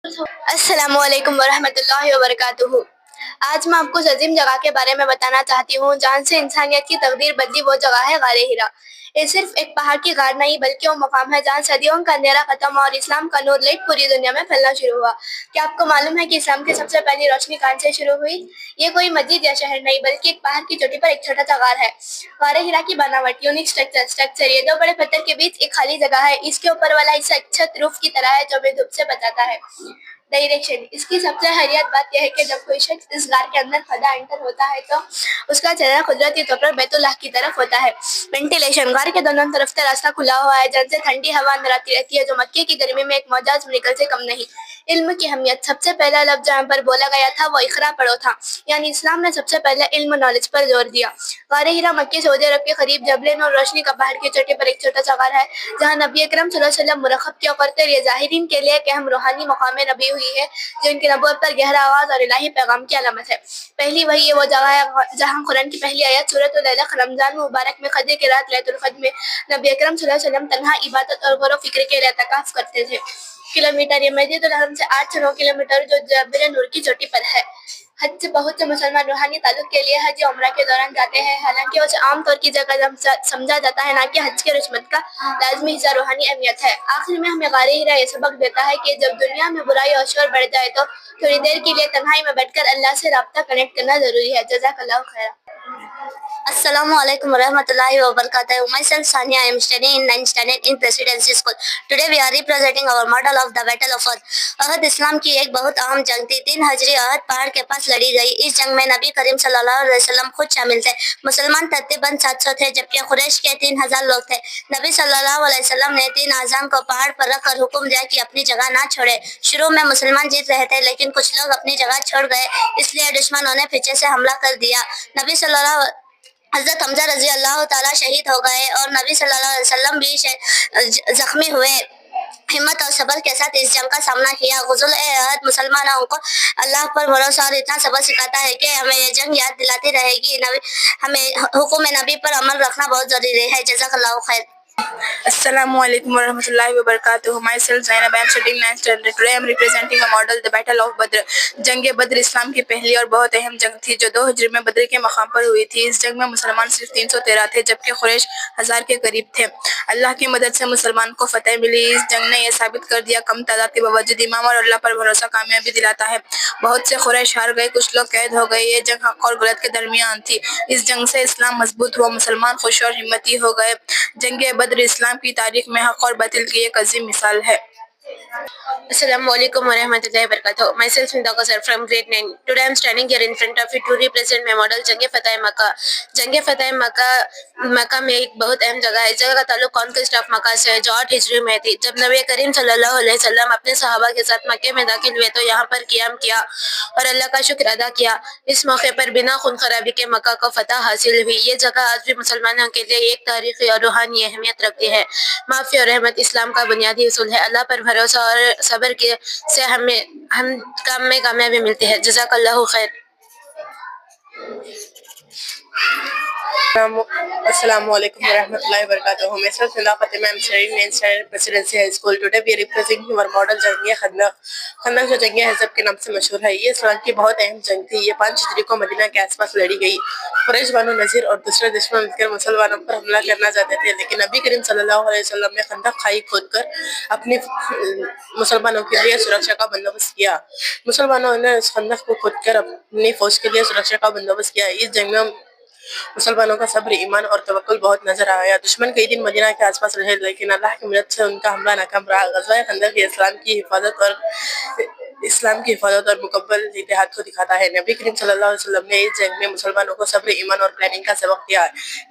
अस्सलामु अलैकुम वरहमतुल्लाहि वबरकातुहू। आज मैं आपको उस अजीम जगह के बारे में बताना चाहती हूँ जहाँ से इंसानियत की तकदीर बदली। वो जगह है गारे हिरा। ये सिर्फ एक पहाड़ की गार नहीं बल्कि वो मकाम है जहाँ सदियों का अंधेरा खत्म हुआ और इस्लाम का नूर लाइट पूरी दुनिया में फैलना शुरू हुआ। क्या आपको मालूम है कि इस्लाम की सबसे पहली रोशनी कहाँ से शुरू हुई? ये कोई मस्जिद या शहर नहीं बल्कि एक पहाड़ की चोटी पर एक छोटा सा गार है। गारे हिरा की बनावट यूनिक स्ट्रक्चर ये दो बड़े पत्थर के बीच एक खाली जगह है। इसके ऊपर वाला हिस्सा एक छत रूफ की तरह है जो हमें धूप से बचाता है। डायरेक्शन इसकी सबसे हरियत बात यह है कि जब कोई शख्स इस गार के अंदर खड़ा एंटर होता है तो उसका चेहरा कुदरती तौर पर बैतुल्लाह की तरफ होता है। वेंटिलेशन गार के दोनों तरफ से रास्ता खुला हुआ है जहाँ से ठंडी हवा अंदर आती रहती है जो मक्के की गर्मी में एक मोजाज मेडिकल से कम नहीं। इल्म की अहमियत सबसे पहला लफ्ज जहाँ पर बोला गया था वो इकरा पढ़ो था, यानी इस्लाम ने सबसे पहले इल्म नॉलेज पर जोर दिया। गार हिरा मक्के सऊदी अरब के करीब जबले और रोशनी का पहाड़ की चोटी पर एक छोटा सा गार है जहाँ नबी अकरम सल्लल्लाहु अलैहि वसल्लम मुरखब किया करते और ये जाहिरीन के लिए कि हम रूहानी मकाम नबी हुई है जो इनकी नबूवत पर गहरा आवाज और इलाही पैगाम की अलामत है। पहली वही ये वो जगह है जहाँ कुरान की पहली आयत सूरह अल-अलaq रमजान मुबारक में कद्र की रात लैलतुल क़द्र में नबी अकरम सल्लल्लाहु अलैहि वसल्लम तन्हा इबादत और गौर व फिक्र के लिए इत्तिकाफ करते थे। किलोमीटर ये मस्जिदुल हरम से 8 से 9 किलोमीटर जो जबल नूर की चोटी पर है। हज से बहुत से मुसलमान रूहानी ताल्लुक के लिए हज या उम्रा के दौरान जाते हैं, हालांकि उसे आम तौर की जगह समझा जाता है ना कि हज के रस्मत का लाजमी हिस्सा रूहानी अहमियत है। आखिर में हमें गारे हिरा ये सबक देता है कि जब दुनिया में बुराई और शोर बढ़ जाए तो थोड़ी देर के लिए तन्हाई में बैठकर अल्लाह से राब्ता कनेक्ट करना जरूरी है। जज़ाकल्लाहु Khaira. Assalamu alaikum warahmatullahi wabarakatuh. Myself Sania, I am studying in 9th standard in Presidency School. Today we are representing our model of the Battle of Uhud. अहद इस्लाम की एक बहुत अहम जंग थी। 3 हिजरी अहद पहाड़ के पास लड़ी गई। इस जंग में नबी करीम सल्लल्लाहु अलैहि वसल्लम खुद शामिल थे। मुसलमान तकरीबन 700 थे जबकि कुरैश के 3000 लोग थे। नबी सल्लल्लाहु अलैहि वसल्लम ने 3 आज़ाम को पहाड़ पर रखकर हुक्म दिया कि अपनी जगह ना छोड़े। शुरू में मुसलमान जीत रहे थे लेकिन कुछ लोग अपनी जगह छोड़ गए, इसलिए दुश्मनों ने पीछे से हमला कर दिया। नबी सल्लल्लाहु हज़रत हमजा रजी अल्लाह ताला शहीद हो गए और नबी सल्लल्लाहु अलैहि वसल्लम भी जख्मी हुए। हिम्मत और सब्र के साथ इस जंग का सामना किया। गुज़ुल-ए-अहद मुसलमानों को अल्लाह पर भरोसा और इतना सब्र सिखाता है कि हमें ये जंग याद दिलाती रहेगी। हमें हुक्म नबी पर अमल रखना बहुत ज़रूरी है। जज़ाकल्लाहु खैर। Assalamu alaikum warahmatullahi wabarakatuh. Myself Zainab, I am studying 9th standard. Today I am representing a model, the Battle of Badr. जंग बद्र इस्लाम की पहली और बहुत अहम जंग थी जो 2 हिजरी में बद्र के मकाम पर हुई थी। इस जंग में मुसलमान सिर्फ 313 थे जबकि कुरैश 1000 के करीब थे। अल्लाह की मदद से मुसलमान को फतह मिली। इस जंग ने यह साबित कर दिया कम तादाद के बावजूद ईमान और अल्लाह पर भरोसा कामयाबी दिलाता है। बहुत से कुरैश हार गए, कुछ लोग कैद हो गए। ये जंग हक और गलत के दरमियान थी। इस जंग से इस्लाम मजबूत हुआ, मुसलमान खुश और हिम्मती हो गए। जंग बद्र इस्लाम की तारीख में हक और बातिल की एक अजीम मिसाल है। Assalamu alaikum warahmatullahi wabarakatuh. Myself Hinda Kausar from grade 9. Today I am standing here in front of you to represent my model जंग फतह मक्का। जंग फतह मक्का में एक बहुत अहम जगह है। इस जगह का ताल्लुक कॉन्क्वेस्ट ऑफ मक्का से है जो 8 हिजरी में थी। जब नबी करीम सल्लल्लाहु अलैहि वसल्लम अपने सहाबा के साथ मक्के में दाखिल हुए तो यहाँ पर क़ियाम किया और अल्लाह का शुक्र अदा किया। इस मौके पर बिना खून खराबी के मक्का को फतह हासिल हुई। ये जगह आज भी मुसलमानों के लिए एक तारीखी और रूहानी अहमियत रखती है। माफ़ी और रहमत इस्लाम का बुनियादी उसूल है। अल्लाह पर भरोसा और सब्र के से हम काम में कामयाबी मिलती है। जज़ाकल्लाहु खैर। Assalamu alaikum warahmatullahi wabarakatuh. Myself Hinda Fatima, I am studying 9th standard Presidency High School. Today we are representing our model जंग खंदक। खंदक जो जंग हज़ब के नाम से मशहूर है, ये इस्लाम की बहुत अहम जंग थी। ये 5 हिजरी को मदीना के आसपास लड़ी गई। कुरैश बानो नज़ीर और दूसरे दुश्मन मिलकर मुसलमानों पर हमला करना चाहते थे, लेकिन नबी करीम सल्लल्लाहु अलैहि वसल्लम ने खंदक खाई खोदकर अपनी मुसलमानों के लिए सुरक्षा का बंदोबस्त किया। मुसलमानों ने उस खंदक को खोदकर अपनी फौज के लिए सुरक्षा का बंदोबस्त किया। इस जंग में मुसलमानों का सब्र, ईमान और तवक्कुल बहुत नजर आया। दुश्मन कई दिन मदीना के आसपास रहे लेकिन अल्लाह की मदद से उनका हमला नाकाम रहा। ग़ज़वा खंदक इस्लाम की हिफाजत और मुकम्मल इत्तेहाद को दिखाता है। नबी करीम सल्लल्लाहु अलैहि वसल्लम ने इस जंग में मुसलमानों को सब्र, ईमान और प्लानिंग का सबक दिया।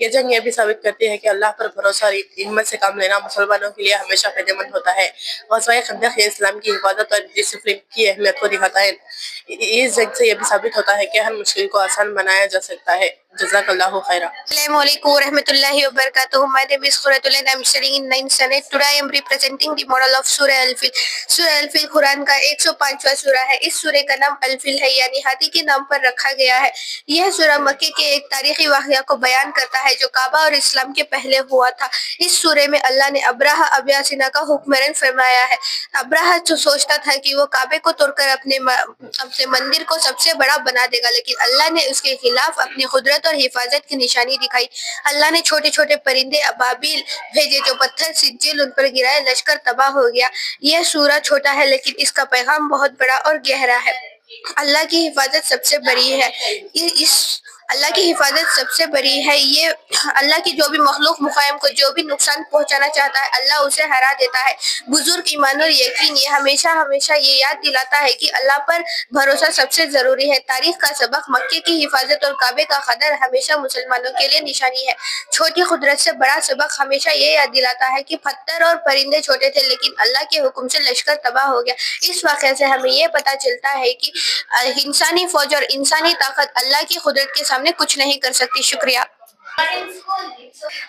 ये जंग ये भी साबित करती है कि अल्लाह पर भरोसा और हिम्मत से काम लेना मुसलमानों के लिए हमेशा फायदेमंद होता है। ग़ज़वा खंदक इस्लाम की हिफाजत और डिसिप्लिन की अहमियत को दिखाता है। इस जंग से यह भी साबित होता है कि हर मुश्किल को आसान बनाया जा सकता है। جزاک اللہ خیرا. Assalamu alaikum wa rahmatullahi wa barakatuh. My name is Khuratul and I'm studying in 9th standard. Today I am representing the model of Surah Al-Fil. Surah Al-Fil Quran का 105वां सूरा है. इस सूरे का नाम अल-फिल है यानी हाथी के नाम पर रखा गया है. यह सूरा मक्के के एक तारीखी वाक़या को बयान करता है जो काबा और इस्लाम के पहले हुआ था. इस सूरे में अल्लाह ने अब्राहा अब्यासिना का हुक्मरान फरमाया है. अब्राहा जो सोचता था कि वो काबे को तोड़कर अपने मंदिर को सबसे बड़ा बना देगा, लेकिन अल्लाह ने उसके खिलाफ अपनी कुदरत और हिफाजत की निशानी दिखाई. अल्लाह ने छोटे छोटे परिंदे अबाबिल भेजे जो पत्थर सिज्जिल उन पर गिराए, लश्कर तबाह हो गया. यह सूरा छोटा है लेकिन इसका पैगाम बहुत बड़ा और गहरा है. अल्लाह की हिफाजत सबसे बड़ी है. इस अल्लाह की हिफाजत सबसे बड़ी है. ये अल्लाह की जो भी मखलूक मुकायम को जो भी नुकसान पहुंचाना चाहता है अल्लाह उसे हरा देता है. बुजुर्ग ईमान और यकीन ये हमेशा हमेशा ये याद दिलाता है कि अल्लाह पर भरोसा सबसे जरूरी है. तारीख का सबक मक्के की हिफाजत और काबे का कदर हमेशा मुसलमानों के लिए निशानी है. छोटी कुदरत से बड़ा सबक हमेशा ये याद दिलाता है कि पत्थर और परिंदे छोटे थे लेकिन अल्लाह के हुक्म से लश्कर तबाह हो गया. इस वाक़े से हमें ये पता चलता है कि इंसानी फौज और इंसानी ताकत अल्लाह की कुदरत के सामने कुछ नहीं कर सकती. शुक्रिया.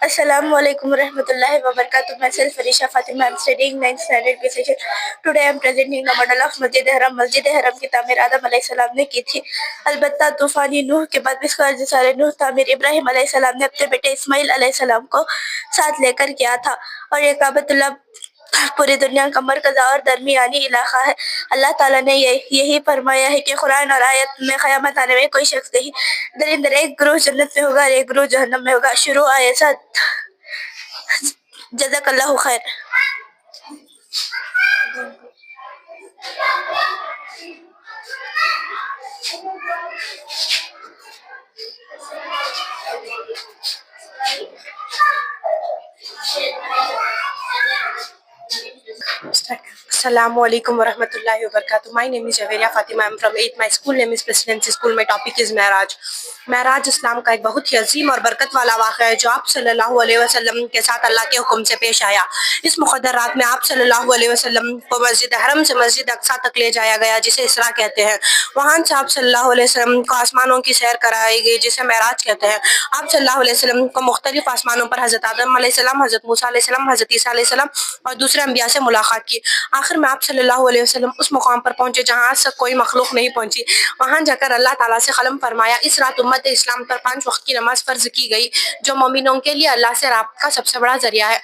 Assalamu alaikum warahmatullahi wabarakatuh. Myself Farisha Fatima. I'm studying 9th standard B section. Today I'm presenting the model of Masjid Haram. Masjid Haram की तामीर आदम अलैहिस्सलाम ने की थी. अलबत्ता तूफानी नूह के बाद इसका अर्ज़ नूह तामीर इब्राहिम अलैहिस्सलाम ने अपने बेटे इस्माइल अलैहिस्सलाम को साथ लेकर किया था. और ये काबतुल्लाह पूरी दुनिया का मरकज़ और दरमियानी इलाका है. अल्लाह ताला ने यही फरमाया है कि कुरान और आयत में क़यामत आने में कोई शख्स नहीं. दरिंदर एक ग्रोह जन्नत में होगा और एक ग्रोह जहन्नम में होगा. शुरू आयत 7. जज़ाकल्लाहु खैर. Assalamu alaikum warahmatullahi wabarakatuh. My name is Javeria Fatima. I'm from 8th. My school name is Presidency School. My topic is Me'राज. Meraj इस्लाम का एक बहुत ही अजीम और बरकत वाला वाक़ा है जो आप सल्लल्लाहु अलैहि वसल्लम के साथ अल्लाह के हुक्म से पेश आया. इस मुक़द्दर रात में आप सल्लल्लाहु अलैहि वसल्लम को मस्जिद हरम से मस्जिद अक्सा तक ले जाया गया जिसे इसरा कहते हैं. वहाँ से आप सल्लल्लाहु अलैहि वसल्लम को आसमानों की सैर कराई गई जिसे मेराज कहते हैं. आप सल्लल्लाहु अलैहि वसल्लम को मुख्तलिफ आसमानों पर हज़रत आदम अलैहिस्सलाम, हज़रत मूसा अलैहिस्सलाम, हज़रत ईसा अलैहिस्सलाम और दूसरे अंबिया से मुलाकात की. आखिर में आप सल्लल्लाहु अलैहि वसल्लम उस मुकाम पर पहुंचे जहां आज तक कोई मखलूक नहीं पहुंची. वहां जाकर अल्लाह ताला से कलम फरमाया. इस रात उम्मत इस्लाम पर 5 वक्त की नमाज फर्ज की गई जो मोमिनों के लिए अल्लाह से राब्ता का सबसे बड़ा जरिया है.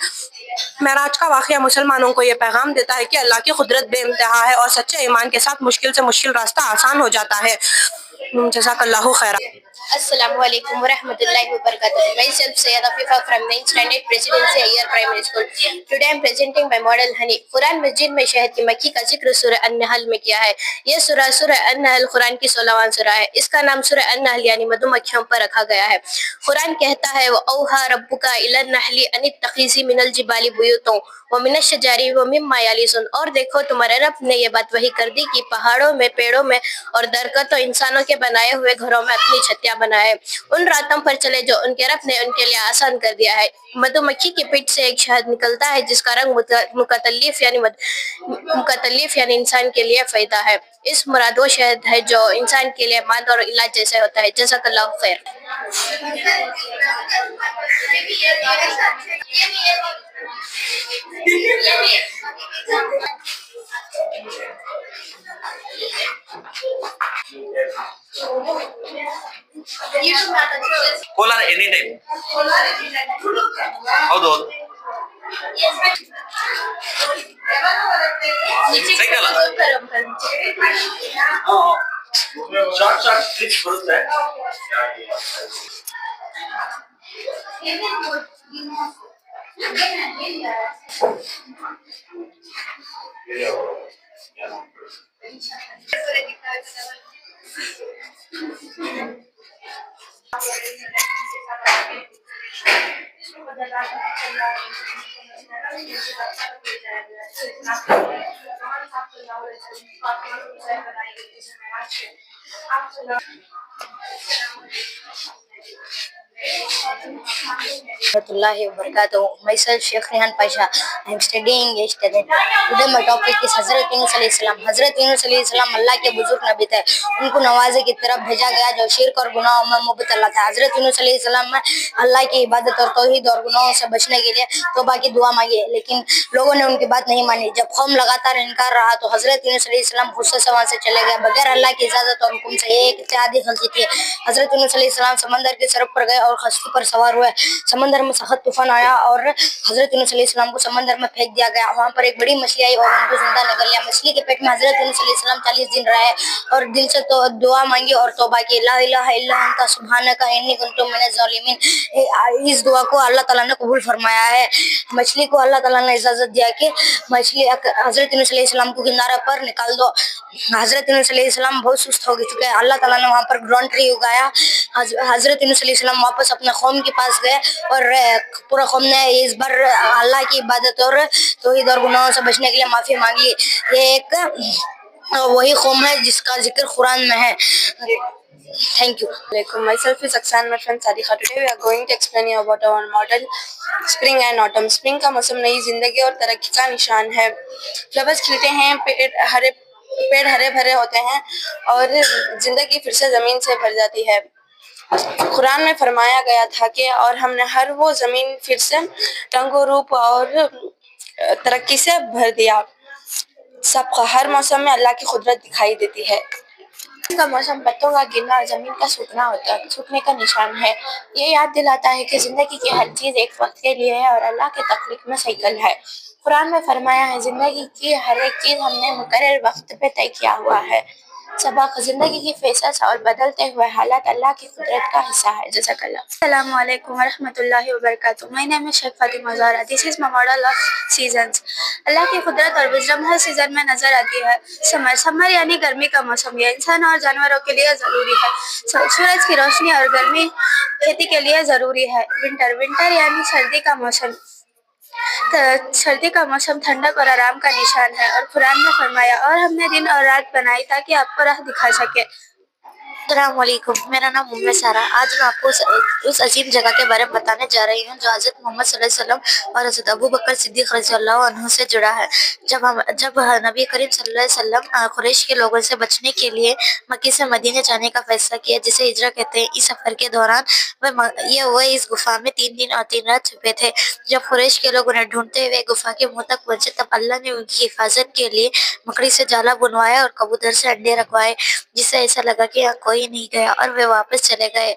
मेराज का वाक़या मुसलमानों को ये पैगाम देता है कि अल्लाह की कुदरत बेइंतहा है और सच्चे ईमान के साथ मुश्किल से मुश्किल रास्ता आसान हो जाता है. जज़ाकल्लाहु Khaira. Assalamu alaikum wa rahmatullahi wa barakatuh. Myself Sayyid Afifa from 9th standard Presidency Higher Primary School. Today I am presenting my model Honey. Quran मस्जिद में शहद की मक्खी का जिक्र सूरह अन-नहल में किया है. यह सूरह अन-नहल कुरान की 16वां सूरा है. इसका नाम सूरह अन-नहल यानी मधुमक्खियों पर रखा गया है. कुरान कहता है व औहा रब्बुका इलन नहली अनित्तखिज़ी मिनल जिबाली बुयूतों व मिनश शजारी व मिम्मा यालिसून. और देखो तुम्हारे रब ने ये बात वही कर दी कि पहाड़ों में, पेड़ों में और दरख्तों इंसानों के बनाए हुए घरों में अपनी छतियां बनाए. उन रातों पर चले जो उनके रब ने उनके लिए आसान कर दिया है. मधुमक्खी की पीठ से एक शहद निकलता है जिसका रंग मुकतलिफ यानी इंसान के लिए फायदा है. इस मुराद वो शहद है जो इंसान के लिए माद और इलाज जैसे होता है. जज़ाकल्लाहु खैर. ಕೋಲಾರ ಎನಿ ಟೈಮ್ ಹೌದು ಹೌದು ಸೈಕಲ್ ಶಾರ್ಟ್ ಕ್ಲಿಪ್ಸ್ ಬರುತ್ತೆ. Warahmatullahi wabarakatuh. Myself Sheikh Rehan Pasha. I am studying yesterday. Today my topic is Hazrat Yunus alayhi salam. Hazrat Yunus alayhi salam अल्लाह के बुजुर्ग नबी थे. उनको नवाजे की तरफ भेजा गया जो शिर्क और गुनाहों में मुब्तला था. हजरत यूनुस अलैहि सलाम ने अल्लाह की इबादत और तौहीद और गुनाहों से बचने के लिए तौबा की दुआ मांगी, लेकिन लोगों ने उनकी बात नहीं मानी. जब कौम लगातार इनकार रहा तो हजरत यूनुस अलैहि सलाम गुस्से से वहां से चले गए बगैर अल्लाह की इजाजत और हुक्म से. एक इत्तेहादी गलती थी. हजरत यूनुस अलैहि सलाम समंदर की सड़क पर गए और कश्ती पर सवार हुए. समंदर में सख्त तूफान आया और हजरत यूनुस अलैहि सलाम को समंदर में फेंक दिया गया. वहां पर एक बड़ी मछली आई और उनको जिंदा निकल लिया. मछली के पेट में हजरत यूनुस अलैहि सलाम 40 दिन रहे और दिल से तो दुआ मांगी और तौबा की. ला इलाहा इल्ला अंता सुब्हानका इन्नी कुन्तु मिनज़ ज़ालिमीन. इस दुआ को अल्लाह ताला ने कबूल फरमाया है. मछली को अल्लाह ताला ने इजाजत दिया कि मछली हजरत यूनुस अलैहि सलाम को किनारे पर निकाल दो. हजरत यूनुस अलैहि सलाम बहुत सुस्त हो चुके हैं. अल्लाह ताला ने वहां पर ग्रोन ट्री उगाया. हजरत यूनुस अलैहि सलाम वापस अपने कौम के पास गए और पूरा कौम ने इस बार अल्लाह की इबादत और तौहीद और गुनाहों से बचने के लिए माफी मांगी. ये एक वही कौम है जिसका जिक्र कुरान में है. Thank you. Myself is Aksan, my friend Sadiqa. Today we are going to explain you about our model spring and autumn. Spring का मौसम नई जिंदगी और तरक्की का निशान है. फ्लावर्स खिलते हैं, पेड़ हरे भरे होते हैं और जिंदगी फिर से जमीन से भर जाती है. कुरान में फरमाया गया था कि और हमने हर वो जमीन फिर से रंगो रूप और तरक्की से भर दिया. सबका हर मौसम में अल्लाह की कुदरत दिखाई देती है. का मौसम पत्तों का गिरना और जमीन का सूखने का निशान है. ये याद दिलाता है कि जिंदगी की हर चीज एक वक्त के लिए है और अल्लाह के तख्लीक में साइकिल है. कुरान में फरमाया है जिंदगी की हर एक चीज हमने मुकर्रर वक्त पे तय किया हुआ है. सबक जिंदगी की फेसस और बदलते हुए हालात अल्लाह की कुदरत का हिस्सा है. जज़ाकल्लाह. Assalamu alaikum warahmatullahi wabarakatuh. My name is Sheikh Fatima Zahra. This is my model of seasons. अल्लाह की कुदरत और विजडम हर सीजन में नजर आती है. समर यानी गर्मी का मौसम, ये इंसान और जानवरों के लिए ज़रूरी है. सूरज की रोशनी और गर्मी खेती के लिए ज़रूरी है. विंटर यानी सर्दी का मौसम. सर्दी का मौसम ठंडक और आराम का निशान है और कुरान में फरमाया और हमने दिन और रात बनाई ताकि आपको राह दिखा सके. अस्सलाम वालेकुम. मेरा नाम उम्मे सारा. आज मैं आपको उस अजीम जगह के बारे में बताने जा रही हूँ जो हज़रत मोहम्मद सल्लल्लाहु अलैहि वसल्लम और हज़रत अबू बकर सिद्दीक़ रज़ियल्लाहु अन्हु से जुड़ा है. जब नबी करीम सल्लल्लाहु अलैहि वसल्लम कुरैश के लोगों से बचने के लिए मक्के से मदीने जाने का फैसला किया, जिसे हिजरा कहते हैं. इस सफ़र के दौरान वह इस गुफा में 3 दिन और 3 रात छुपे थे. जब कुरैश के लोग उन्हें ढूंढते हुए गुफा के मुंह तक पहुंचे तब अल्लाह ने उनकी हिफाजत के लिए मकड़ी से जाला बुनवाया और कबूतर से अंडे रखवाए, जिससे ऐसा लगा कि यहाँ कोई नहीं गया और वे वापस चले गए.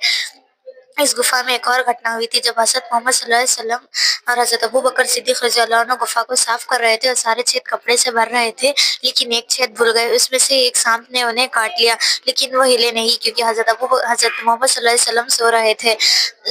इस गुफा में एक और घटना हुई थी. जब हज़रत मोहम्मद सल्लल्लाहु अलैहि वसल्लम और हज़रत अबू बकर सिद्दीक़ रज़ियल्लाहु अन्हु गुफा को साफ कर रहे थे और सारे छेद कपड़े से भर रहे थे, लेकिन एक छेद भूल गए. उसमें से एक सांप ने उन्हें काट लिया, लेकिन वो हिले नहीं क्योंकि हज़रत मोहम्मद सल्लल्लाहु अलैहि वसल्लम सो रहे थे.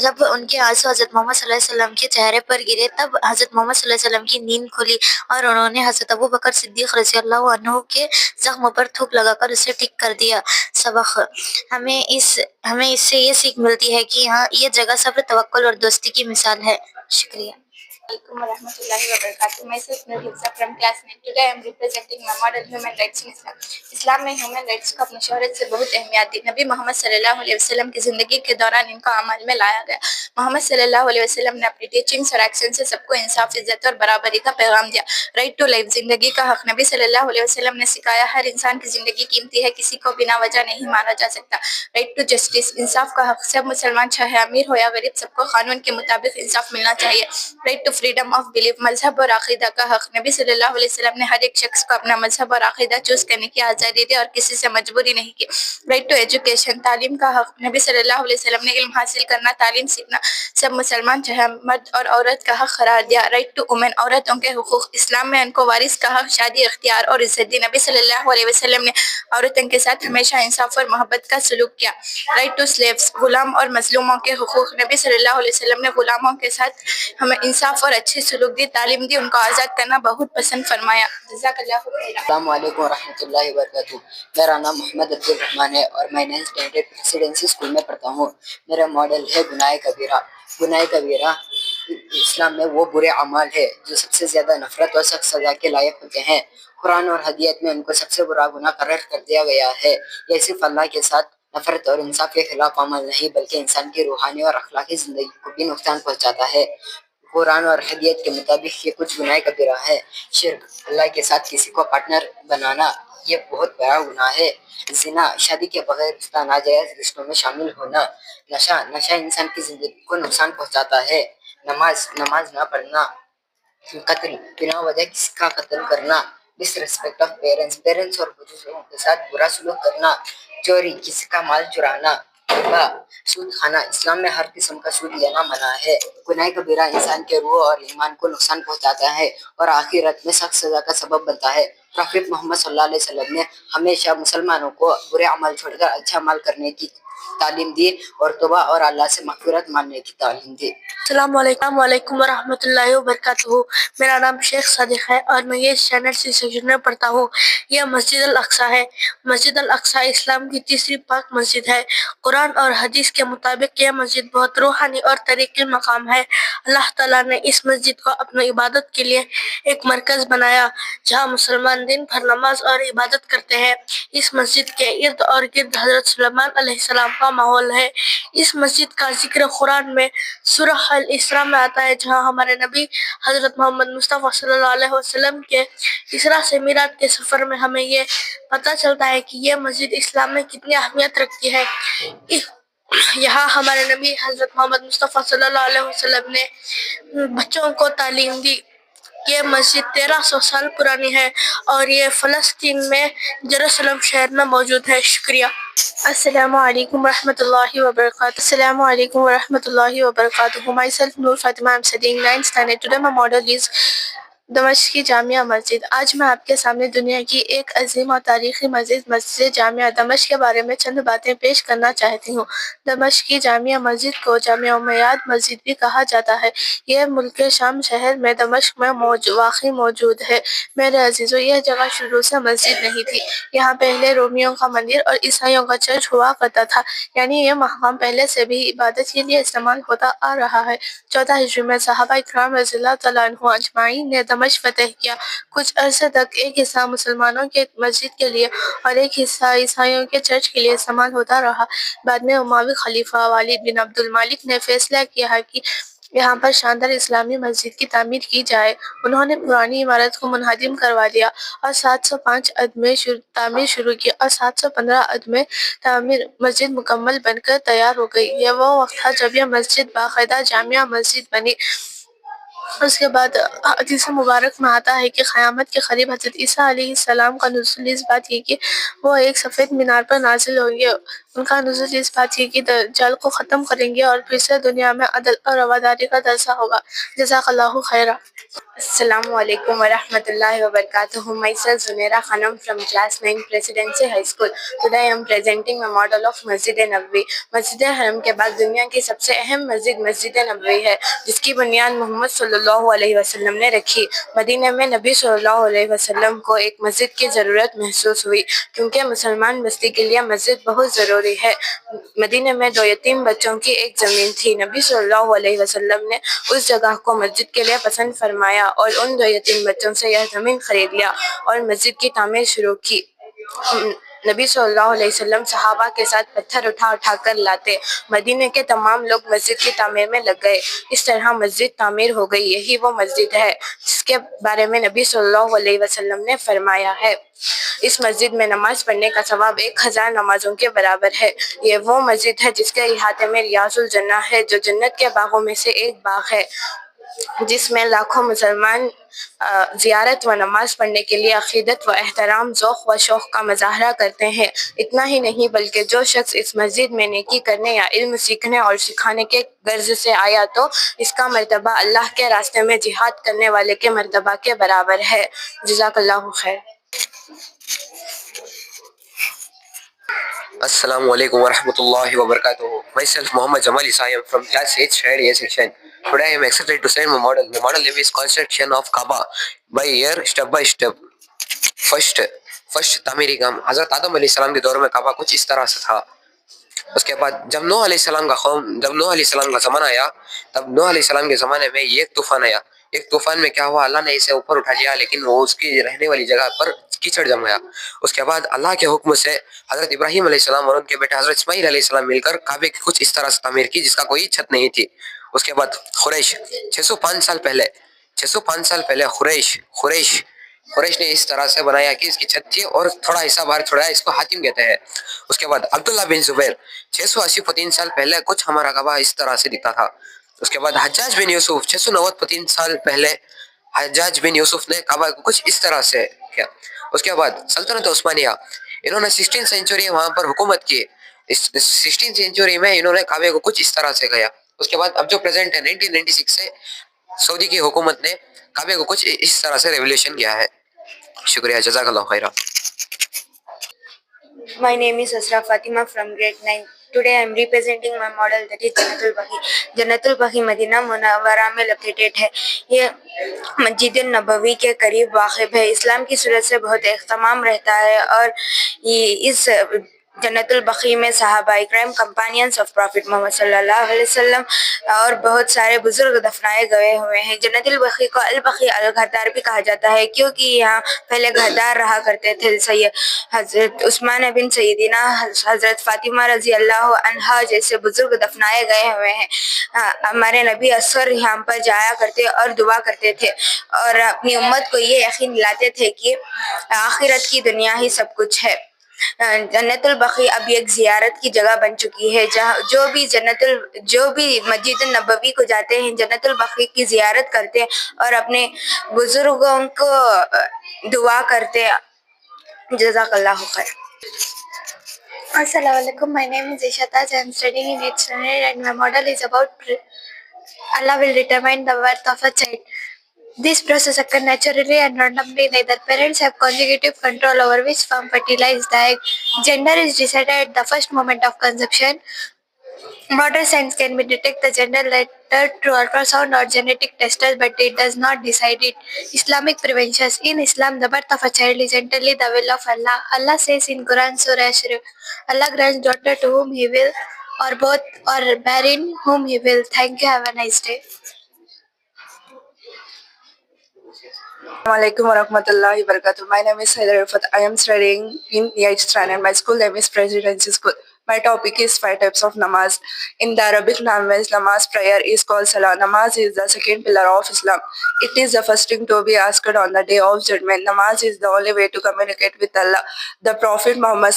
जब उनके आंसू हज़रत मोहम्मद सल्लल्लाहु अलैहि वसल्लम के चेहरे पर गिरे तब हज़रत मोहम्मद सल्लल्लाहु अलैहि वसल्लम की नींद खुली और उन्होंने हज़रत अबू बकर सिद्दीक़ रज़ियल्लाहु अन्हु के जख्म पर थूक लगाकर उसे ठीक कर दिया. सबक हमें इससे ये सीख मिलती है कि हाँ, ये जगह सब्र, तवक्कुल और दोस्ती की मिसाल है. शुक्रिया. Assalamualaikum warahmatullahi wabarakatuh. Myself Nurhifza from class 9. Today I am representing my model human rights in Islam. इस्लाम में ह्यूमन राइट्स को अपनी शोहरत से बहुत अहमियत दी. नबी मोहम्मद सल्लल्लाहु अलैहि वसल्लम की ज़िंदगी के दौरान इनको अमल में लाया गया. मोहम्मद सल्लल्लाहु अलैहि वसल्लम ने अपनी टीचिंग्स और एक्शन से सबको इंसाफ, इज्जत और बराबरी का पैगाम दिया. राइट टू लाइफ, ज़िंदगी का हक. नबी सल्लल्लाहु अलैहि वसल्लम ने सिखाया हर इंसान की ज़िंदगी कीमती है, किसी को बिना वजह नहीं मारा जा सकता. राइट टू जस्टिस, इंसाफ का हक. सब मुसलमान चाहे अमीर हो या गरीब, सबको कानून के मुताबिक इंसाफ मिलना चाहिए. Right to freedom of belief, मजहब और अकीदा का हक. नबी सल्लल्लाहु अलैहि वसल्लम ने हर एक शख्स को अपना मजहब और अकीदा चूज करने की आज़ादी दी और किसी से मजबूरी नहीं की. राइट टू एजुकेशन, तालीम का हक. नबी सल्लल्लाहु अलैहि वसल्लम ने इल्म हासिल करना, तालीम सीखना सब मुसलमान चाहे मर्द और औरत का हक करार दिया. राइट टू वुमेन, औरतों के हुकूक. इस्लाम में उनको वारिस का हक, शादी, इख्तियार और इज्जत दी. नबी सल्लल्लाहु अलैहि वसल्लम ने औरतों के साथ हमेशा इंसाफ और मोहब्बत का सलूक किया. राइट टू स्लेव्स, गुलाम और मजलूमों के हुकूक. नबी सल्लल्लाहु अलैहि वसल्लम ने गुलामों के साथ हमें इंसाफ और अच्छे सलूक दी, तालीम दी, उनको आज़ाद करना बहुत पसंद फरमाया. जज़ाकल्लाहु खैरा. अस्सलाम वालेकुम वरहमतुल्लाहि वबरकातुहू. मेरा नाम मोहम्मद अब्दुल रहमान है और मैं 9th स्टैंडर्ड रेसिडेंसी स्कूल में पढ़ता हूँ. मेरा मॉडल है गुनाह कबीरा. गुनाह कबीरा इस्लाम में वो बुरे अमाल है जो सबसे ज़्यादा नफरत और सख्त सज़ा के लायक होते हैं. कुरान और हदीयत में उनको सबसे बुरा गुनाह करार कर दिया गया है. यह सिर्फ अल्लाह के साथ نفرت اور انصاف کے خلاف عمل نہیں بلکہ انسان کی روحانی اور اخلاقی زندگی کو بھی نقصان پہنچاتا ہے۔ قرآن اور حدیث کے مطابق یہ کچھ گناہ کبیرہ ہے۔ شرک، اللہ کے ساتھ کسی کو پارٹنر بنانا، یہ بہت بڑا گناہ ہے۔ زنا، شادی کے بغیر رشتہ، ناجائز رشتوں میں شامل ہونا۔ نشہ انسان کی زندگی کو نقصان پہنچاتا ہے۔ نماز نہ پڑھنا۔ قتل، بنا وجہ کسی کا قتل کرنا۔ ڈس ریسپیکٹ آف پیرنٹس اور بزرگوں کے ساتھ برا سلوک کرنا۔ چوری، کسی کا مال چرانا۔ ربا، سود کھانا، اسلام میں ہر قسم کا سود لینا منع ہے۔ گناہ کبیرہ انسان کے روح اور ایمان کو نقصان پہنچاتا ہے اور آخرت میں سخت سزا کا سبب بنتا ہے۔ پروفیٹ محمد صلی اللہ علیہ وسلم نے ہمیشہ مسلمانوں کو برے عمل چھوڑ کر اچھا عمل کرنے کی تعلیم دی اور توبہ اور اللہ سے مغفرت مانگنے کی تعلیم دی۔ السلام علیکم ورحمۃ اللہ وبرکاتہ۔ میرا نام شیخ صادق ہے اور میں یہ اسٹینڈرڈ سی سیکشن میں پڑھتا ہوں۔ یہ مسجد الاقصیٰ ہے۔ مسجد الاقصیٰ اسلام کی تیسری پاک مسجد ہے۔ قرآن اور حدیث کے مطابق یہ مسجد بہت روحانی اور تاریخی مقام ہے۔ اللہ تعالیٰ نے اس مسجد کو اپنی عبادت کے لیے ایک مرکز بنایا جہاں مسلمان دن بھر نماز اور عبادت کرتے ہیں۔ اس مسجد کے ارد اور گرد حضرت سلیمان علیہ السلام کا ماحول ہے۔ اس مسجد کا ذکر قرآن میں سورہ الاسراء میں آتا ہے جہاں ہمارے نبی حضرت محمد مصطفیٰ صلی اللہ علیہ وسلم کے اسراء سے معراج کے سفر میں ہمیں یہ پتہ چلتا ہے کہ یہ مسجد اسلام میں کتنی اہمیت رکھتی ہے۔ یہاں ہمارے نبی حضرت محمد مصطفیٰ صلی اللہ علیہ وسلم نے بچوں کو تعلیم دی۔ یہ مسجد 1300 سال پرانی ہے اور یہ فلسطین میں یروشلم شہر میں موجود ہے۔ شکریہ۔ السلام علیکم ورحمۃ اللہ وبرکاتہ۔ السلام علیکم ورحمۃ اللہ وبرکاتہ۔ Myself Noor Fatima, I'm studying 9th standard. Today my model is دمشق کی جامعہ مسجد۔ آج میں آپ کے سامنے دنیا کی ایک عظیم اور تاریخی مسجد جامعہ دمشق کے بارے میں چند باتیں پیش کرنا چاہتی ہوں۔ دمشق کی جامعہ مسجد کو جامع امیاد مسجد بھی کہا جاتا ہے۔ یہ ملک شام شہر میں دمشق میں واقع موجود ہے۔ میرے عزیزو، یہ جگہ شروع سے مسجد نہیں تھی۔ یہاں پہلے رومیوں کا مندر اور عیسائیوں کا چرچ ہوا کرتا تھا، یعنی یہ مقام پہلے سے بھی عبادت کے لیے استعمال ہوتا آ رہا ہے۔ 14 ہجری میں صحابہ کرام رضی اللہ تعالیٰ عنہ اجمعین نے دمشق فتح کیا۔ کچھ عرصے تک ایک حصہ مسلمانوں کے مسجد کے لیے اور ایک حصہ عیسائیوں کے چرچ کے لیے استعمال ہوتا رہا۔ بعد میں اموی خلیفہ والد بن عبد الملک نے فیصلہ کیا کہ یہاں پر شاندار اسلامی مسجد کی تعمیر کی جائے۔ انہوں نے پرانی عمارت کو منہدم کروا دیا اور 705 عد میں تعمیر شروع کی اور 715 عد میں مسجد مکمل بن کر تیار ہو گئی۔ یہ وہ وقت تھا جب یہ مسجد باقاعدہ جامعہ مسجد بنی۔ اس کے بعد حدیث مبارک میں آتا ہے کہ قیامت کے قریب حضرت عیسیٰ علیہ السلام کا نزول اس بات یہ کہ وہ ایک سفید مینار پر نازل ہوں گے۔ ان کا نزول اس بات یہ کہ دجال کو ختم کریں گے اور پھر سے دنیا میں عدل اور رواداری کا درسہ ہوگا۔ جزاک اللہ خیرہ۔ السلام علیکم ورحمۃ اللہ وبرکاتہ۔ Myself Zunaira Khanum from class 9 Presidency High School. Today I am presenting a model of Masjid Nabawi. مسجد حرم کے بعد دنیا کی سب سے اہم مسجد مسجد نبوی ہے، جس کی بنیاد محمد صلی اللہ علیہ وسلم نے رکھی۔ مدینہ میں نبی صلی اللہ علیہ وسلم کو ایک مسجد کی ضرورت محسوس ہوئی کیونکہ مسلمان بستی کے لیے مسجد بہت ضروری ہے۔ مدینہ میں 2 یتیم بچوں کی ایک زمین تھی۔ نبی صلی اللہ علیہ وسلم نے اس جگہ کو مسجد کے لیے پسند فرمایا اور ان 2 یتیم بچوں سے یہ زمین خرید لیا اور مسجد کی تعمیر شروع کی۔ نبی صلی اللہ علیہ وسلم صحابہ کے ساتھ پتھر اٹھا کر لاتے۔ مدینہ کے تمام لوگ مسجد کی تعمیر میں لگ گئے۔ اس طرح مسجد تعمیر ہو گئی۔ یہی وہ مسجد ہے جس کے بارے میں نبی صلی اللہ علیہ وسلم نے فرمایا ہے، اس مسجد میں نماز پڑھنے کا ثواب 1000 نمازوں کے برابر ہے۔ یہ وہ مسجد ہے جس کے احاطے میں ریاض الجنہ ہے، جو جنت کے باغوں میں سے ایک باغ ہے، جس میں لاکھوں مسلمان زیارت و نماز پڑھنے کے لیے عقیدت و احترام، ذوق و شوق کا مظاہرہ کرتے ہیں۔ اتنا ہی نہیں بلکہ جو شخص اس مسجد میں نیکی کرنے یا علم سیکھنے اور سکھانے کے غرض سے آیا تو اس کا مرتبہ اللہ کے راستے میں جہاد کرنے والے کے مرتبہ کے برابر ہے۔ جزاک اللہ خیر۔ السلام علیکم ورحمۃ اللہ وبرکاتہ۔ Myself Muhammad Jamal Isa, I am from class 8 Shahid A section. Today I am excited to present my model. My model name is construction of Kaaba by year step by step. First تعمیری کام۔ حضرت آدم علیہ السلام کے دور میں کعبہ کچھ اس طرح سے تھا۔ اس کے بعد جب نوح علیہ السلام کا زمانہ آیا، تب نوح علیہ السلام کے زمانے میں ایک طوفان آیا۔ ایک طوفان میں کیا ہوا، اللہ نے اسے اوپر اٹھا لیا، لیکن وہ اس کی رہنے والی جگہ پر कीचड़ जम गया। उसके बाद अल्लाह के हुक्म से हजरत इब्राहिम अलैहिस्सलाम और उनके बेटे हजरत इस्माइल अलैहिस्सलाम मिलकर काबे की कुछ इस तरह से तामीर की जिसका कोई छत नहीं थी। उसके बाद खुरैश 605 साल पहले खुरैश ने इस तरह से बनाया कि इसकी छत थी और थोड़ा हिस्सा बाहर छोड़ा, इसको हातिम कहते हैं। उसके बाद अब्दुल्ला बिन जुबैर 680 साल पहले कुछ हमारा काबा इस तरह से दिखता था। उसके बाद हज्जाज बिन यूसुफ 693 साल पहले हज्जाज बिन यूसुफ ने काबा को कुछ इस तरह से किया। उसके बाद सल्तनत उस्मानिया, इन्होंने 16 सेंचुरी वहां पर हुकूमत की। इस 16 सेंचुरी में इन्होंने काबे को कुछ इस तरह से किया। उसके बाद अब जो प्रेजेंट है 1996 से सऊदी की हुकूमत ने काबे को कुछ इस तरह से रेवोल्यूशन किया है। शुक्रिया, जज़ाकल्लाह Khaira. My name is Asra Fatima from grade 9. Today I am representing my model that is Jannatul Baqi. Jannatul Baqi Medina मुनव्वरा में लोकेटेड है। ये मस्जिद नबवी के करीब वाक़िब है। इस्लाम की सूरत से बहुत एहतमाम रहता है और ये इस जन्नतुल बक़ी में सहाबा इकराम कंपेनियंस ऑफ प्रॉफिट मोहम्मद सल्लल्लाहु अलैहि वसल्लम और बहुत सारे बुजुर्ग दफनाए गए हुए हैं। जन्नतुल बक़ी को अल बक़ी अल घरदार भी कहा जाता है क्योंकि यहाँ पहले घरदार रहा करते थे। हजरत उस्मान बिन सैयदिना हजरत फातिमा रजी अल्लाह अन्हा जैसे बुजुर्ग दफनाए गए हुए हैं। हमारे नबी असर यहाँ पर जाया करते और दुआ करते थे और अपनी उम्मत को ये यकीन दिलाते थे कि आखिरत की दुनिया ही सब कुछ है। जन्नतुल बक़ी अब एक ज़ियारत की जगह बन चुकी है जहाँ जो भी मस्जिद नबवी को जाते हैं जन्नतुल बक़ी की ज़ियारत करते हैं और अपने बुजुर्गों को दुआ करते हैं। जज़ाकल्लाहु खैर। Assalamu alaikum. My name is Isha Taj. I am studying in 8th standard and my model is about Allah will determine the worth of a child. This process occurs naturally and randomly. Neither parents have consecutive control over which sperm fertilize the egg. Gender is decided at the first moment of conception. Modern science can detect the gender letter through ultrasound or genetic testers, but it does not decide it. Islamic preventions. In Islam, the birth of a child is entirely the will of Allah. Allah says in Quran Surah Ashraf, Allah grants daughter to whom He will, or both, or barren whom He will. Thank you. Have a nice day. Assalamualaikum warahmatullahi wabarakatuh. My name is Haider Rifat. I am studying in 8th standard. My school name is Presidency School. My topic is 5 types of namaz. In the Arabic language, namaz prayer is called salah. Namaz is the second pillar of Islam. It is the first thing to be asked on the day of judgment. Namaz is the only way to communicate with Allah. The Prophet Muhammad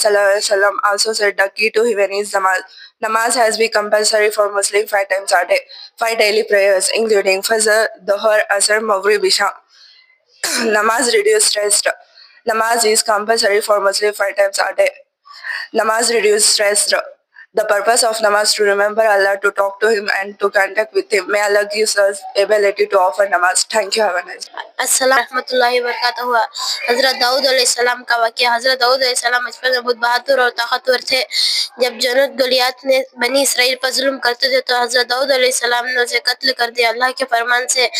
also said the key to heaven is namaz. Namaz has been compulsory for Muslims 5 times a day. 5 daily prayers including Fajr, Dhuhr, Asr, Maghrib, Isha. Namaz reduces stress. Namaz is compulsory for Muslims 5 times a day. Namaz reduces stress. The purpose of namaz to remember Allah, to talk to Him and to contact with Him. May Allah gives us ability to offer namaz. Thank you. Have a nice day. अस्सलाम रहमतुल्लाहि व बरकातहू। हज़रत दाऊद अलैहिस्सलाम का वाक़या। हज़रत दाऊद अलैहिस्सलाम बचपन में बहुत बहादुर और ताकतवर थे। जब जनुद गलियात ने बनी इसराइल पर जुल्म करते थे तो हज़रत दाऊद अलैहिस्सलाम ने उसे कत्ल कर दिया अल्लाह के फरमान से।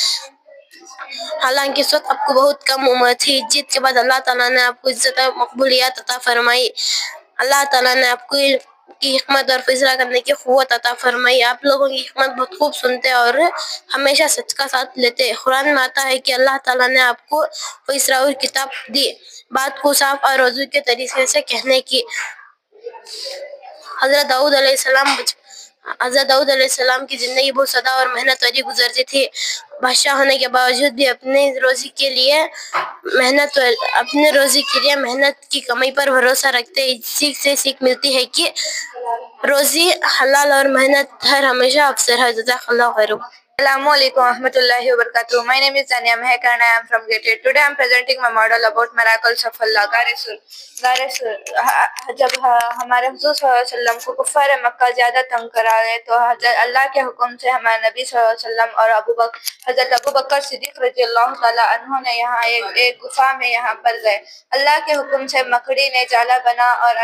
हालांकि इस वक्त आपको बहुत कम उम्र थी। जीत के बाद अल्लाह ताला ने आपको इज्जत और मकबूलियत अता फरमाई। अल्लाह ताला ने आपको की हिकमत और फैसला करने की क़ुव्वत अता फरमाई। आप लोगों की हिकमत बहुत खूब सुनते और हमेशा सच का साथ लेते। कुरान में आता है कि अल्लाह ताला ने आपको फैसला और किताब दी, बात को साफ और वज़ू के तरीके से कहने की। हज़रत दाऊद अलैहिस्सलाम की ज़िंदगी बहुत सदा और मेहनत वाली गुजरती थी। बादशाह होने के बावजूद भी अपने रोज़ी के लिए मेहनत की कमाई पर भरोसा रखते। इसी से सीख मिलती है कि रोज़ी हलाल और मेहनत हर हमेशा अफसर है। जज़ाकल्लाहु खैर। Assalamu alaikum warahmatullahi wabarakatuh. My name is Tania Mehak and I am from grade 8. Today I am presenting my model about miracles of Allah. गारे-सुर जब हमारे हुज़ूर सल्लल्लाहु अलैहि वसल्लम को कुफ़ार मक्का ज़्यादा तंग करा गए तो अल्लाह के हुक्म से हमारे नबी सल्लल्लाहु अलैहि वसल्लम और हज़रत अबू बकर सिद्दीक़ रज़ियल्लाहु ताला अन्हु ने यहाँ एक गुफा में यहाँ पर गए। अल्लाह के हुक्म से मकड़ी ने जाला बना और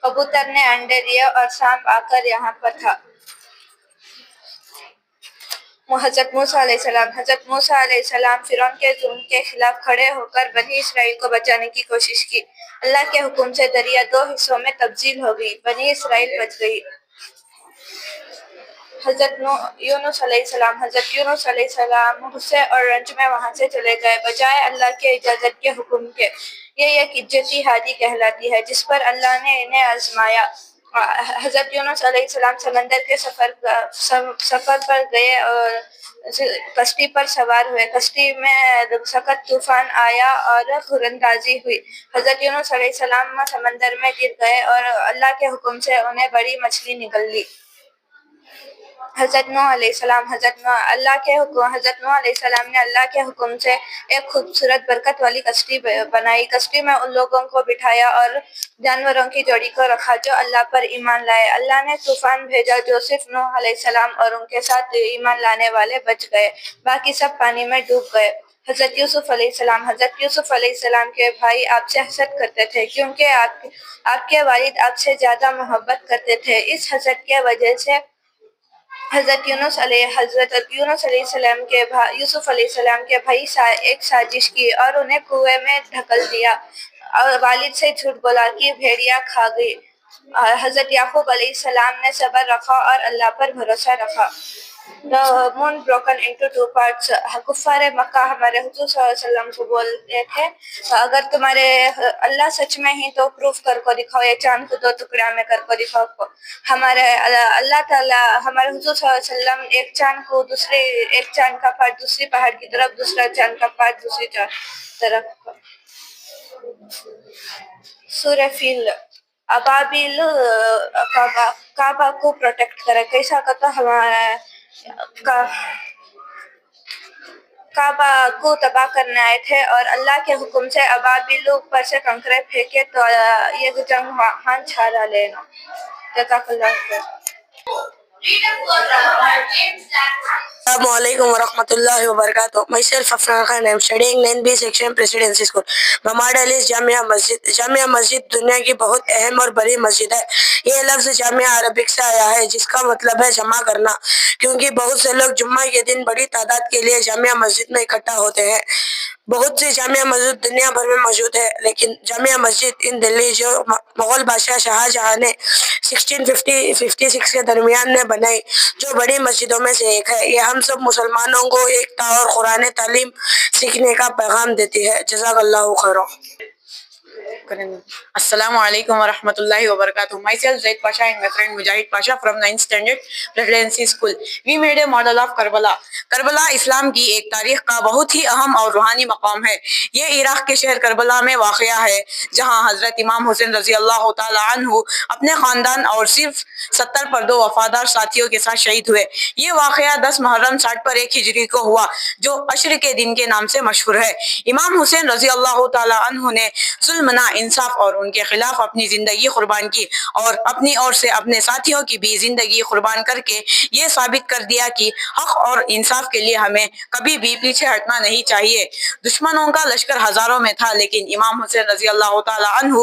कबूतर ने अंडे दिए और सांप आकर यहाँ पर था। हज़रत मूसा अलैहिस्सलाम फ़िरौन के जुल्म के खिलाफ खड़े होकर बनी इसराइल को बचाने की कोशिश की। अल्लाह के हुक्म से दरिया 2 हिस्सों में तब्दील हो गई। बनी इसराइल बच गई। حضرت یونس علیہ السلام غصے اور رنج میں وہاں سے چلے گئے بجائے اللہ کے اجازت کے حکم کے. یہ ایک اجتی ہادی کہلاتی ہے جس پر اللہ نے انہیں آزمایا. حضرت یونس علیہ السلام سمندر کے سفر پر گئے اور کشتی پر سوار ہوئے. کشتی میں سخت طوفان آیا اور خورندازی ہوئی. حضرت یونس علیہ السلام سمندر میں گر گئے اور اللہ کے حکم سے انہیں بڑی مچھلی نگل لی. حضرت نوح علیہ السلام نے اللہ کے حکم سے ایک خوبصورت برکت والی کشتی بنائی. کشتی میں ان لوگوں کو بٹھایا اور جانوروں کی جوڑی کو رکھا جو اللہ پر ایمان لائے. اللہ نے طوفان بھیجا جو صرف نوح علیہ السلام اور ان کے ساتھ ایمان لانے والے بچ گئے، باقی سب پانی میں ڈوب گئے. حضرت یوسف علیہ السلام کے بھائی آپ سے حسد کرتے تھے کیونکہ آپ کے والد آپ سے زیادہ محبت کرتے تھے. اس حسد کی وجہ سے حضرت یونس علیہ السلام کے بھائی ایک سازش کی اور انہیں کنویں میں دھکیل دیا اور والد سے جھوٹ بولا کہ بھیڑیا کھا گئی. حضرت یعقوب علیہ السلام نے صبر رکھا اور اللہ پر بھروسہ رکھا. The moon broken into two parts. کفار مکہ ہمارے حضور صلی اللہ علیہ وسلم کو بولتے تھے اگر تمہارے اللہ سچ میں ہی تو پروف کر کو دکھاؤ، یہ چاند کو دو ٹکڑا میں کر کو دکھاؤ. ہمارے اللہ تعالیٰ ہمارے حضور صلی اللہ علیہ وسلم ایک چاند کا پارٹ دوسری پہاڑ کی طرف، دوسرا چاند کا پارٹ دوسری طرف. سورہ فیل. ابابیل کعبہ کو پروٹیکٹ کرے. کیسا کہتا ہمارا کعبہ کو تباہ کرنے آئے تھے اور اللہ کے حکم سے ابابیل اوپر سے کنکرے پھینکے تو یہ جنگ وہاں چھاڑا لینا. جزاک اللہ خیر. السلام علیکم ورحمۃ اللہ وبرکاتہ. Myself Afnan Khan. I am studying 9B section Presidency School. My model is جامعہ مسجد. جامعہ مسجد دنیا کی بہت اہم اور بڑی مسجد ہے. یہ لفظ جامعہ عربک سے آیا ہے جس کا مطلب ہے جمع کرنا، کیونکہ بہت سے لوگ جمعہ کے دن بڑی تعداد کے لیے جامعہ مسجد میں اکٹھا ہوتے ہیں. بہت سی جامعہ مسجد دنیا بھر میں موجود ہے، لیکن جامعہ مسجد ان دلی جو مغل بادشاہ شاہجہاں نے 1656 کے درمیان نے بنائی، جو بڑی مسجدوں میں سے ایک ہے. یہ ہم سب مسلمانوں کو ایکتا اور قرآن تعلیم سیکھنے کا پیغام دیتی ہے. جزاک اللہ خیر. السلام علیکم ورحمۃ اللہ وبرکاتہ. Myself Zaid Pasha and my friend Mujahid Pasha from 9th Standard Presidency School. We made a model of Karbala. Karbala اسلام کی ایک تاریخ کا بہت ہی اہم اور روحانی مقام ہے. یہ عراق کے شہر کربلا میں واقع ہے جہاں حضرت امام حسین رضی اللہ تعالی عنہ اپنے خاندان اور صرف 70 پر 2 وفادار ساتھیوں کے ساتھ شہید ہوئے. یہ واقعہ 10 محرم 60 پر 1 ہجری کو ہوا جو عشر کے دن کے نام سے مشہور ہے. امام حسین رضی اللہ تعالی عنہ نے ظلم، انصاف اور ان کے خلاف اپنی زندگی قربان کی اور اپنی اور سے اپنے ساتھیوں کی بھی زندگی قربان کر کے یہ ثابت کر دیا کہ حق اور انصاف کے لیے ہمیں کبھی بھی پیچھے ہٹنا نہیں چاہیے. دشمنوں کا لشکر ہزاروں میں تھا لیکن امام حسین رضی اللہ تعالی عنہ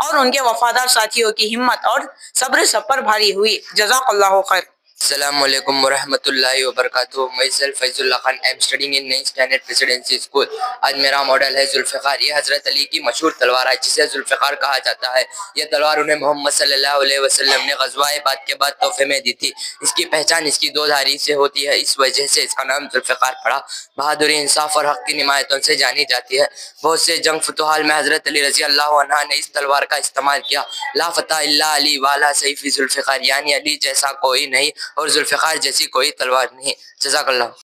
اور ان کے وفادار ساتھیوں کی ہمت اور صبر سب پر بھاری ہوئی. جزاک اللہ خیر. السلام علیکم ورحمۃ اللہ وبرکاتہ. Myself Faiz Allah Khan. I am studying in 9th Standard Presidency School. آج میرا ماڈل ہے ذوالفقار. یہ حضرت علی کی مشہور تلوار ہے جسے ذوالفقار کہا جاتا ہے. یہ تلوار انہیں محمد صلی اللہ علیہ وسلم نے غزوہ بعد کے بعد تحفے میں دی تھی. اس کی پہچان اس کی 2 دھاری سے ہوتی ہے، اس وجہ سے اس کا نام ذوالفقار پڑا. بہادری، انصاف اور حق کی نمایتوں سے جانی جاتی ہے. بہت سے جنگ فتوحات میں حضرت علی رضی اللہ عنہ نے اس تلوار کا استعمال کیا. لا فتح الا علی والا سیف ذوالفقار، یعنی علی جیسا کوئی نہیں اور ذوالفقار جیسی کوئی تلوار نہیں. جزاک اللہ.